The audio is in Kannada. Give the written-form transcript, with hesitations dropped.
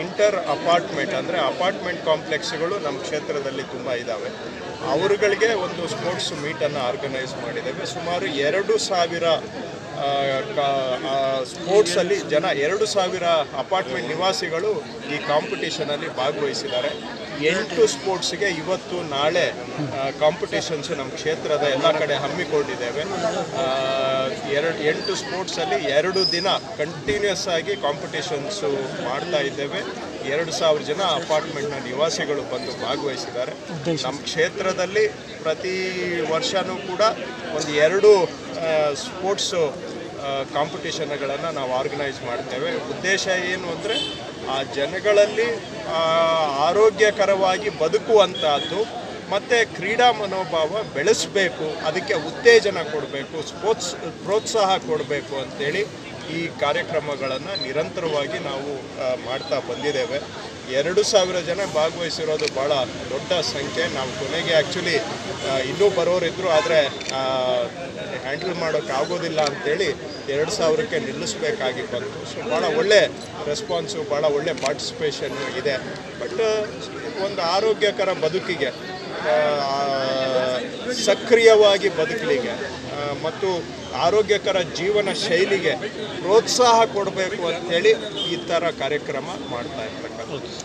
ಇಂಟರ್ ಅಪಾರ್ಟ್ಮೆಂಟ್ ಅಂದರೆ ಅಪಾರ್ಟ್ಮೆಂಟ್ ಕಾಂಪ್ಲೆಕ್ಸ್ಗಳು ನಮ್ಮ ಕ್ಷೇತ್ರದಲ್ಲಿ ತುಂಬ ಇದ್ದಾವೆ. ಅವರುಗಳಿಗೆ ಒಂದು ಸ್ಪೋರ್ಟ್ಸ್ ಮೀಟನ್ನು ಆರ್ಗನೈಸ್ ಮಾಡಿದ್ದೇವೆ. ಸುಮಾರು 2,000 ಸ್ಪೋರ್ಟ್ಸಲ್ಲಿ 2,000 ಅಪಾರ್ಟ್ಮೆಂಟ್ ನಿವಾಸಿಗಳು ಈ ಕಾಂಪಿಟೇಷನಲ್ಲಿ ಭಾಗವಹಿಸಿದ್ದಾರೆ. 8 ಸ್ಪೋರ್ಟ್ಸ್ಗೆ ಇವತ್ತು ನಾಳೆ ಕಾಂಪಿಟೇಷನ್ಸು ನಮ್ಮ ಕ್ಷೇತ್ರದ ಎಲ್ಲ ಕಡೆ ಹಮ್ಮಿಕೊಂಡಿದ್ದೇವೆ. 8 ಸ್ಪೋರ್ಟ್ಸಲ್ಲಿ 2 ದಿನ ಕಂಟಿನ್ಯೂಸ್ ಆಗಿ ಕಾಂಪಿಟೇಷನ್ಸು ಮಾಡ್ತಾ ಇದ್ದೇವೆ. 2,000 ಜನ ಅಪಾರ್ಟ್ಮೆಂಟ್ನ ನಿವಾಸಿಗಳು ಬಂದು ಭಾಗವಹಿಸಿದ್ದಾರೆ. ನಮ್ಮ ಕ್ಷೇತ್ರದಲ್ಲಿ ಪ್ರತಿ ವರ್ಷವೂ ಕೂಡ ಒಂದು 2 ಸ್ಪೋರ್ಟ್ಸು ಕಾಂಪಿಟೇಷನ್ಗಳನ್ನು ನಾವು ಆರ್ಗನೈಸ್ ಮಾಡ್ತೇವೆ. ಉದ್ದೇಶ ಏನು ಅಂದರೆ ಆ ಜನಗಳಲ್ಲಿ ಆರೋಗ್ಯಕರವಾಗಿ ಬದುಕುವಂಥದ್ದು ಮತ್ತು ಕ್ರೀಡಾ ಮನೋಭಾವ ಬೆಳೆಸಬೇಕು, ಅದಕ್ಕೆ ಉತ್ತೇಜನ ಕೊಡಬೇಕು, ಪ್ರೋತ್ಸಾಹ ಕೊಡಬೇಕು ಅಂತೇಳಿ ಈ ಕಾರ್ಯಕ್ರಮಗಳನ್ನು ನಿರಂತರವಾಗಿ ನಾವು ಮಾಡ್ತಾ ಬಂದಿದ್ದೇವೆ. 2,000 ಜನ ಭಾಗವಹಿಸಿರೋದು ಭಾಳ ದೊಡ್ಡ ಸಂಖ್ಯೆ. ನಾವು ಕೊನೆಗೆ ಆ್ಯಕ್ಚುಲಿ ಇನ್ನೂ ಬರೋರಿದ್ದರು, ಆದರೆ ಹ್ಯಾಂಡಲ್ ಮಾಡೋಕ್ಕಾಗೋದಿಲ್ಲ ಅಂಥೇಳಿ 2,000ಕ್ಕೆ ನಿಲ್ಲಿಸಬೇಕಾಗಿ ಬಂತು. ಸೊ ಭಾಳ ಒಳ್ಳೆ ರೆಸ್ಪಾನ್ಸು, ಭಾಳ ಒಳ್ಳೆ ಪಾರ್ಟಿಸಿಪೇಷನ್ ಇದೆ. ಬಟ್ ಒಂದು ಆರೋಗ್ಯಕರ ಬದುಕಿಗೆ, ಸಕ್ರಿಯವಾಗಿ ಬದುಕಲಿಗೆ ಮತ್ತು ಆರೋಗ್ಯಕರ ಜೀವನ ಶೈಲಿಗೆ ಪ್ರೋತ್ಸಾಹ ಕೊಡಬೇಕು ಅಂಥೇಳಿ ಈ ಥರ ಕಾರ್ಯಕ್ರಮ ಮಾಡ್ತಾ ಇರ್ತಕ್ಕಂಥದ್ದು.